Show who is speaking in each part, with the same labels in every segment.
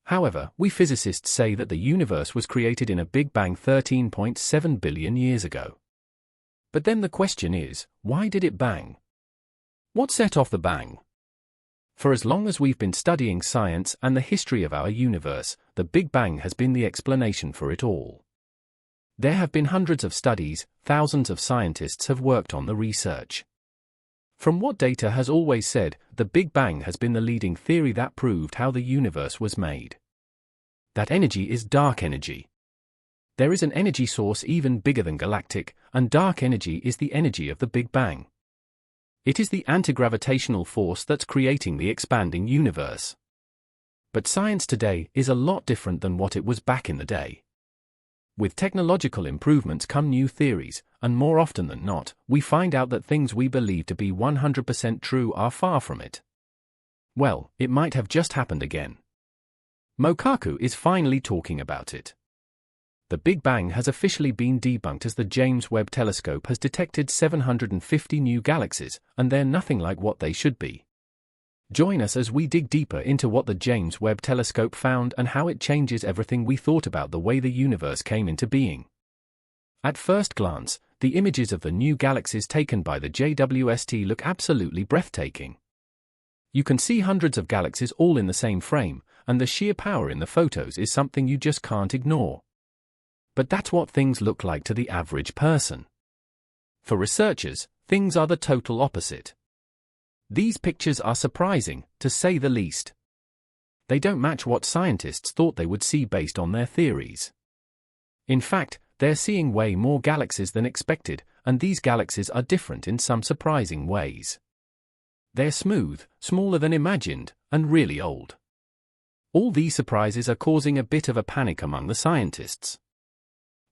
Speaker 1: However, we physicists say that the universe was created in a Big Bang 13.7 billion years ago. But then the question is, why did it bang? What set off the bang? For as long as we've been studying science and the history of our universe, the Big Bang has been the explanation for it all. There have been hundreds of studies, thousands of scientists have worked on the research. From what data has always said, the Big Bang has been the leading theory that proved how the universe was made. That energy is dark energy. There is an energy source even bigger than galactic, and dark energy is the energy of the Big Bang. It is the anti-gravitational force that's creating the expanding universe. But science today is a lot different than what it was back in the day. With technological improvements come new theories, and more often than not, we find out that things we believe to be 100% true are far from it. Well, it might have just happened again. Mokaku is finally talking about it. The Big Bang has officially been debunked as the James Webb telescope has detected 750 new galaxies, and they're nothing like what they should be. Join us as we dig deeper into what the James Webb telescope found and how it changes everything we thought about the way the universe came into being. At first glance, the images of the new galaxies taken by the JWST look absolutely breathtaking. You can see hundreds of galaxies all in the same frame, and the sheer power in the photos is something you just can't ignore. But that's what things look like to the average person. For researchers, things are the total opposite. These pictures are surprising, to say the least. They don't match what scientists thought they would see based on their theories. In fact, they're seeing way more galaxies than expected, and these galaxies are different in some surprising ways. They're smooth, smaller than imagined, and really old. All these surprises are causing a bit of a panic among the scientists.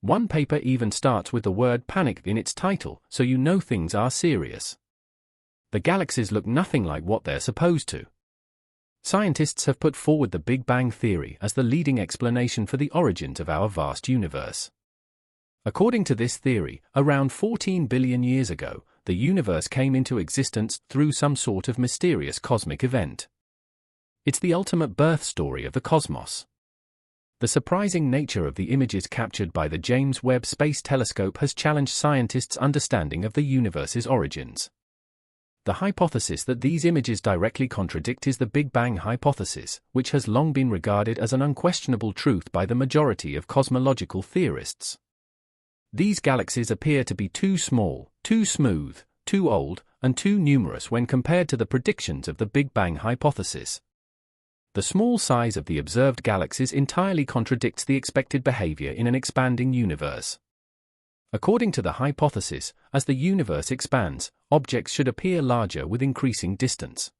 Speaker 1: One paper even starts with the word panic in its title, so you know things are serious. The galaxies look nothing like what they're supposed to. Scientists have put forward the Big Bang theory as the leading explanation for the origins of our vast universe. According to this theory, around 14 billion years ago, the universe came into existence through some sort of mysterious cosmic event. It's the ultimate birth story of the cosmos. The surprising nature of the images captured by the James Webb Space Telescope has challenged scientists' understanding of the universe's origins. The hypothesis that these images directly contradict is the Big Bang hypothesis, which has long been regarded as an unquestionable truth by the majority of cosmological theorists. These galaxies appear to be too small, too smooth, too old, and too numerous when compared to the predictions of the Big Bang hypothesis. The small size of the observed galaxies entirely contradicts the expected behavior in an expanding universe. According to the hypothesis, as the universe expands, objects should appear larger with increasing distance.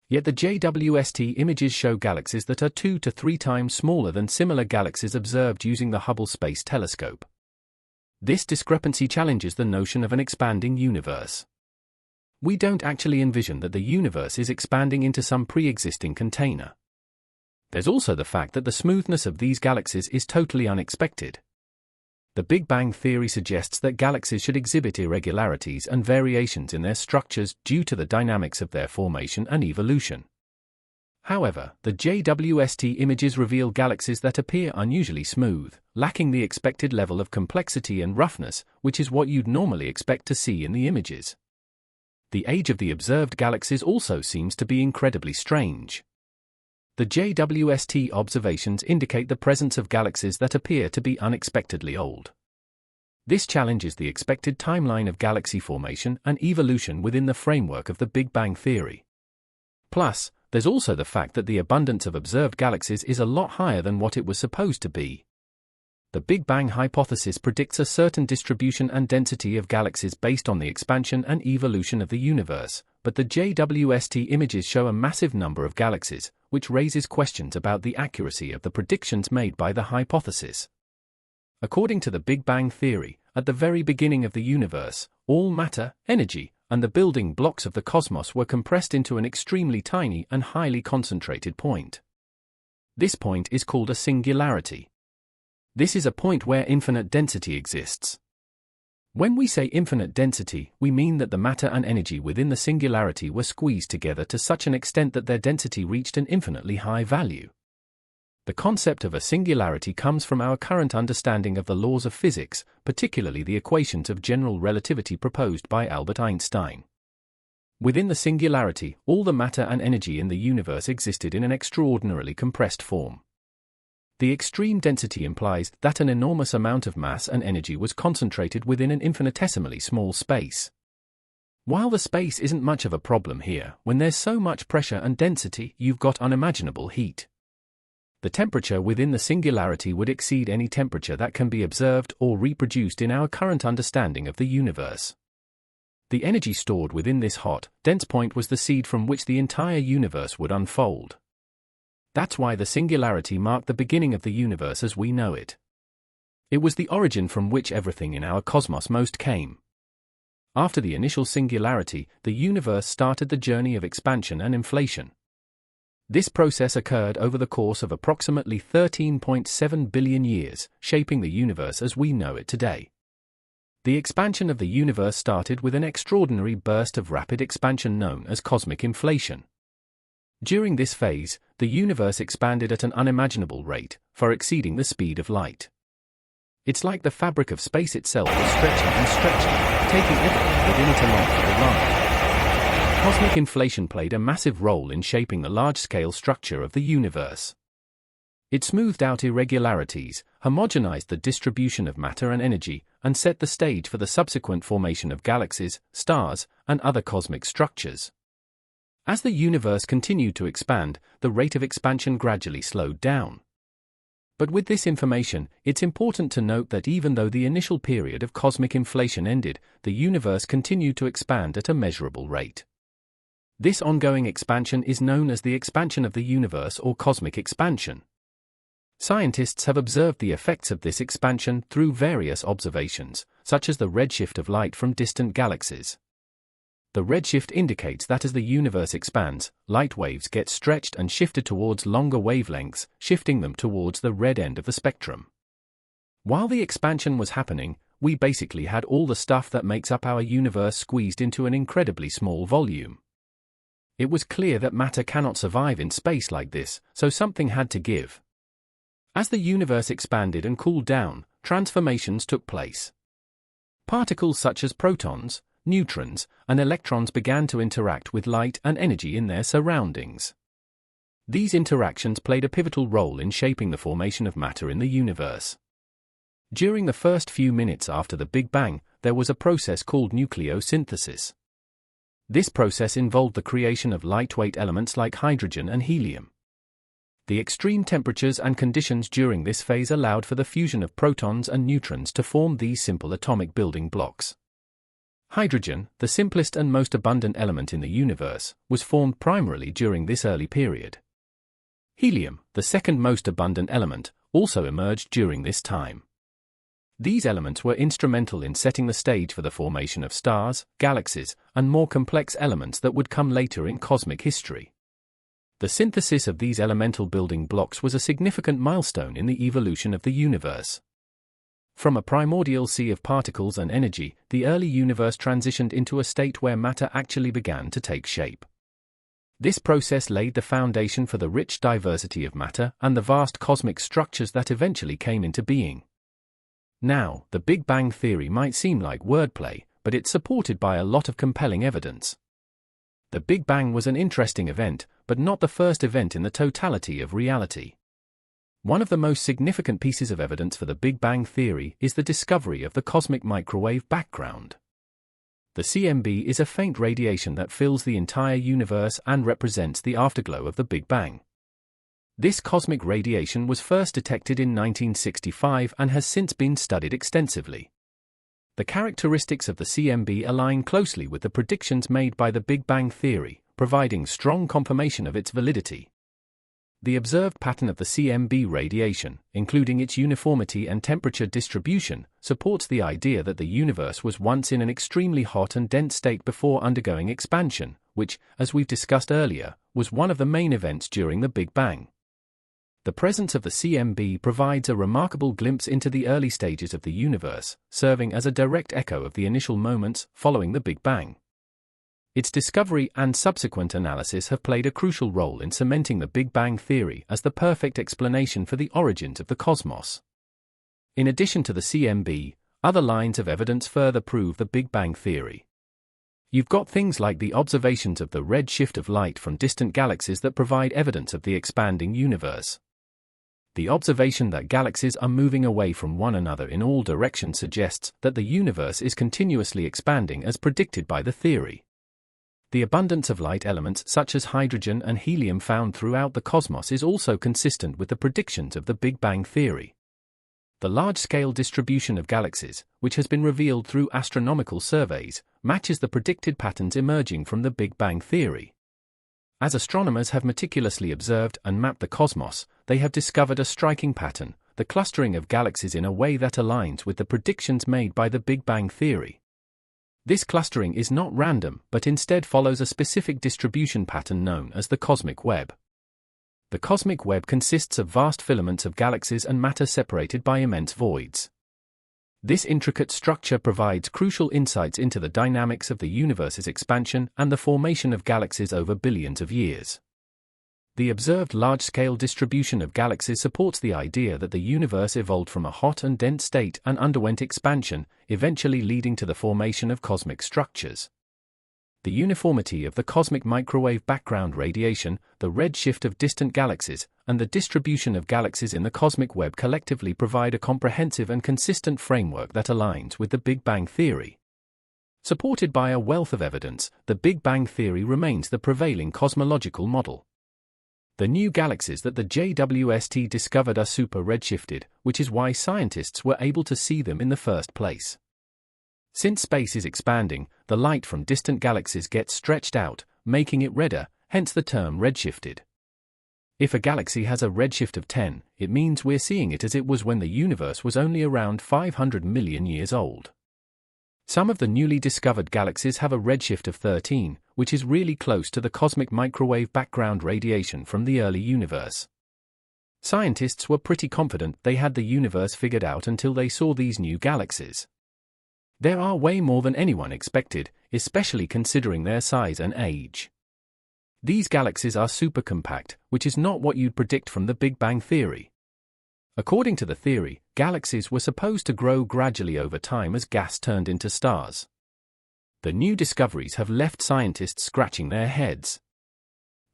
Speaker 1: Yet the JWST images show galaxies that are 2 to 3 times smaller than similar galaxies observed using the Hubble Space Telescope. This discrepancy challenges the notion of an expanding universe. We don't actually envision that the universe is expanding into some pre-existing container. There's also the fact that the smoothness of these galaxies is totally unexpected. The Big Bang theory suggests that galaxies should exhibit irregularities and variations in their structures due to the dynamics of their formation and evolution. However, the JWST images reveal galaxies that appear unusually smooth, lacking the expected level of complexity and roughness, which is what you'd normally expect to see in the images. The age of the observed galaxies also seems to be incredibly strange. The JWST observations indicate the presence of galaxies that appear to be unexpectedly old. This challenges the expected timeline of galaxy formation and evolution within the framework of the Big Bang theory. Plus, there's also the fact that the abundance of observed galaxies is a lot higher than what it was supposed to be. The Big Bang hypothesis predicts a certain distribution and density of galaxies based on the expansion and evolution of the universe, but the JWST images show a massive number of galaxies, which raises questions about the accuracy of the predictions made by the hypothesis. According to the Big Bang theory, at the very beginning of the universe, all matter, energy, and the building blocks of the cosmos were compressed into an extremely tiny and highly concentrated point. This point is called a singularity. This is a point where infinite density exists. When we say infinite density, we mean that the matter and energy within the singularity were squeezed together to such an extent that their density reached an infinitely high value. The concept of a singularity comes from our current understanding of the laws of physics, particularly the equations of general relativity proposed by Albert Einstein. Within the singularity, all the matter and energy in the universe existed in an extraordinarily compressed form. The extreme density implies that an enormous amount of mass and energy was concentrated within an infinitesimally small space. While the space isn't much of a problem here, when there's so much pressure and density, you've got unimaginable heat. The temperature within the singularity would exceed any temperature that can be observed or reproduced in our current understanding of the universe. The energy stored within this hot, dense point was the seed from which the entire universe would unfold. That's why the singularity marked the beginning of the universe as we know it. It was the origin from which everything in our cosmos most came. After the initial singularity, the universe started the journey of expansion and inflation. This process occurred over the course of approximately 13.7 billion years, shaping the universe as we know it today. The expansion of the universe started with an extraordinary burst of rapid expansion known as cosmic inflation. During this phase, the universe expanded at an unimaginable rate, far exceeding the speed of light. It's like the fabric of space itself was stretching and stretching, taking everything within it along for the ride. Cosmic inflation played a massive role in shaping the large-scale structure of the universe. It smoothed out irregularities, homogenized the distribution of matter and energy, and set the stage for the subsequent formation of galaxies, stars, and other cosmic structures. As the universe continued to expand, the rate of expansion gradually slowed down. But with this information, it's important to note that even though the initial period of cosmic inflation ended, the universe continued to expand at a measurable rate. This ongoing expansion is known as the expansion of the universe or cosmic expansion. Scientists have observed the effects of this expansion through various observations, such as the redshift of light from distant galaxies. The redshift indicates that as the universe expands, light waves get stretched and shifted towards longer wavelengths, shifting them towards the red end of the spectrum. While the expansion was happening, we basically had all the stuff that makes up our universe squeezed into an incredibly small volume. It was clear that matter cannot survive in space like this, so something had to give. As the universe expanded and cooled down, transformations took place. Particles such as protons, neutrons, and electrons began to interact with light and energy in their surroundings. These interactions played a pivotal role in shaping the formation of matter in the universe. During the first few minutes after the Big Bang, there was a process called nucleosynthesis. This process involved the creation of lightweight elements like hydrogen and helium. The extreme temperatures and conditions during this phase allowed for the fusion of protons and neutrons to form these simple atomic building blocks. Hydrogen, the simplest and most abundant element in the universe, was formed primarily during this early period. Helium, the second most abundant element, also emerged during this time. These elements were instrumental in setting the stage for the formation of stars, galaxies, and more complex elements that would come later in cosmic history. The synthesis of these elemental building blocks was a significant milestone in the evolution of the universe. From a primordial sea of particles and energy, the early universe transitioned into a state where matter actually began to take shape. This process laid the foundation for the rich diversity of matter and the vast cosmic structures that eventually came into being. Now, the Big Bang theory might seem like wordplay, but it's supported by a lot of compelling evidence. The Big Bang was an interesting event, but not the first event in the totality of reality. One of the most significant pieces of evidence for the Big Bang theory is the discovery of the cosmic microwave background. The CMB is a faint radiation that fills the entire universe and represents the afterglow of the Big Bang. This cosmic radiation was first detected in 1965 and has since been studied extensively. The characteristics of the CMB align closely with the predictions made by the Big Bang theory, providing strong confirmation of its validity. The observed pattern of the CMB radiation, including its uniformity and temperature distribution, supports the idea that the universe was once in an extremely hot and dense state before undergoing expansion, which, as we've discussed earlier, was one of the main events during the Big Bang. The presence of the CMB provides a remarkable glimpse into the early stages of the universe, serving as a direct echo of the initial moments following the Big Bang. Its discovery and subsequent analysis have played a crucial role in cementing the Big Bang Theory as the perfect explanation for the origins of the cosmos. In addition to the CMB, other lines of evidence further prove the Big Bang Theory. You've got things like the observations of the red shift of light from distant galaxies that provide evidence of the expanding universe. The observation that galaxies are moving away from one another in all directions suggests that the universe is continuously expanding as predicted by the theory. The abundance of light elements such as hydrogen and helium found throughout the cosmos is also consistent with the predictions of the Big Bang Theory. The large-scale distribution of galaxies, which has been revealed through astronomical surveys, matches the predicted patterns emerging from the Big Bang Theory. As astronomers have meticulously observed and mapped the cosmos, they have discovered a striking pattern, the clustering of galaxies in a way that aligns with the predictions made by the Big Bang Theory. This clustering is not random, but instead follows a specific distribution pattern known as the cosmic web. The cosmic web consists of vast filaments of galaxies and matter separated by immense voids. This intricate structure provides crucial insights into the dynamics of the universe's expansion and the formation of galaxies over billions of years. The observed large-scale distribution of galaxies supports the idea that the universe evolved from a hot and dense state and underwent expansion, eventually leading to the formation of cosmic structures. The uniformity of the cosmic microwave background radiation, the red shift of distant galaxies, and the distribution of galaxies in the cosmic web collectively provide a comprehensive and consistent framework that aligns with the Big Bang Theory. Supported by a wealth of evidence, the Big Bang Theory remains the prevailing cosmological model. The new galaxies that the JWST discovered are super redshifted, which is why scientists were able to see them in the first place. Since space is expanding, the light from distant galaxies gets stretched out, making it redder, hence the term redshifted. If a galaxy has a redshift of 10, it means we're seeing it as it was when the universe was only around 500 million years old. Some of the newly discovered galaxies have a redshift of 13, which is really close to the cosmic microwave background radiation from the early universe. Scientists were pretty confident they had the universe figured out until they saw these new galaxies. There are way more than anyone expected, especially considering their size and age. These galaxies are supercompact, which is not what you'd predict from the Big Bang Theory. According to the theory, galaxies were supposed to grow gradually over time as gas turned into stars. The new discoveries have left scientists scratching their heads.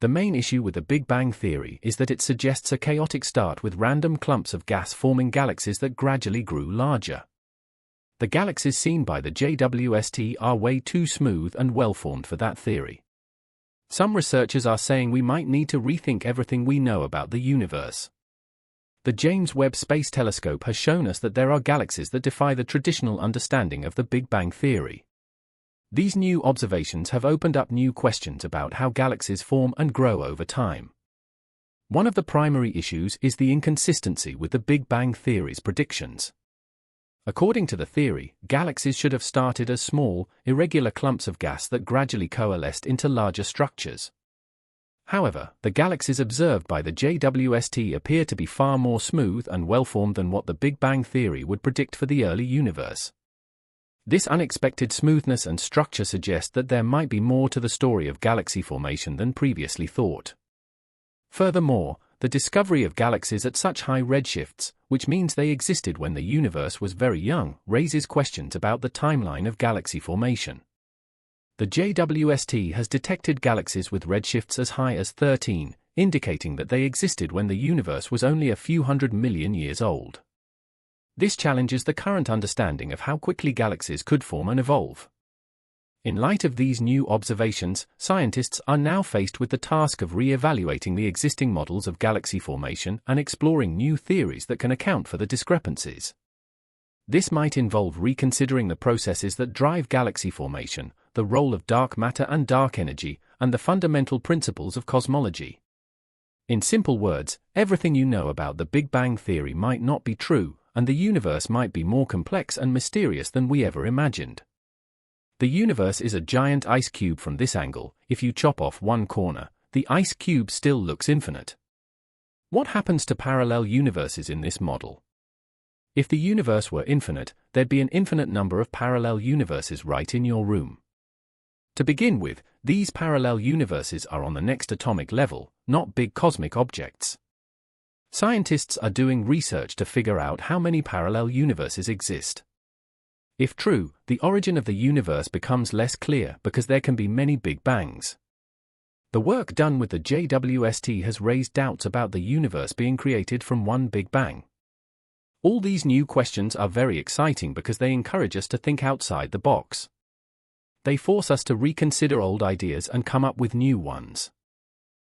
Speaker 1: The main issue with the Big Bang Theory is that it suggests a chaotic start with random clumps of gas forming galaxies that gradually grew larger. The galaxies seen by the JWST are way too smooth and well-formed for that theory. Some researchers are saying we might need to rethink everything we know about the universe. The James Webb Space Telescope has shown us that there are galaxies that defy the traditional understanding of the Big Bang Theory. These new observations have opened up new questions about how galaxies form and grow over time. One of the primary issues is the inconsistency with the Big Bang Theory's predictions. According to the theory, galaxies should have started as small, irregular clumps of gas that gradually coalesced into larger structures. However, the galaxies observed by the JWST appear to be far more smooth and well-formed than what the Big Bang Theory would predict for the early universe. This unexpected smoothness and structure suggest that there might be more to the story of galaxy formation than previously thought. Furthermore, the discovery of galaxies at such high redshifts, which means they existed when the universe was very young, raises questions about the timeline of galaxy formation. The JWST has detected galaxies with redshifts as high as 13, indicating that they existed when the universe was only a few 100 million years old. This challenges the current understanding of how quickly galaxies could form and evolve. In light of these new observations, scientists are now faced with the task of re-evaluating the existing models of galaxy formation and exploring new theories that can account for the discrepancies. This might involve reconsidering the processes that drive galaxy formation, the role of dark matter and dark energy, and the fundamental principles of cosmology. In simple words, everything you know about the Big Bang Theory might not be true, and the universe might be more complex and mysterious than we ever imagined. The universe is a giant ice cube from this angle. If you chop off one corner, the ice cube still looks infinite. What happens to parallel universes in this model? If the universe were infinite, there'd be an infinite number of parallel universes right in your room. To begin with, these parallel universes are on the next atomic level, not big cosmic objects. Scientists are doing research to figure out how many parallel universes exist. If true, the origin of the universe becomes less clear because there can be many Big Bangs. The work done with the JWST has raised doubts about the universe being created from one Big Bang. All these new questions are very exciting because they encourage us to think outside the box. They force us to reconsider old ideas and come up with new ones.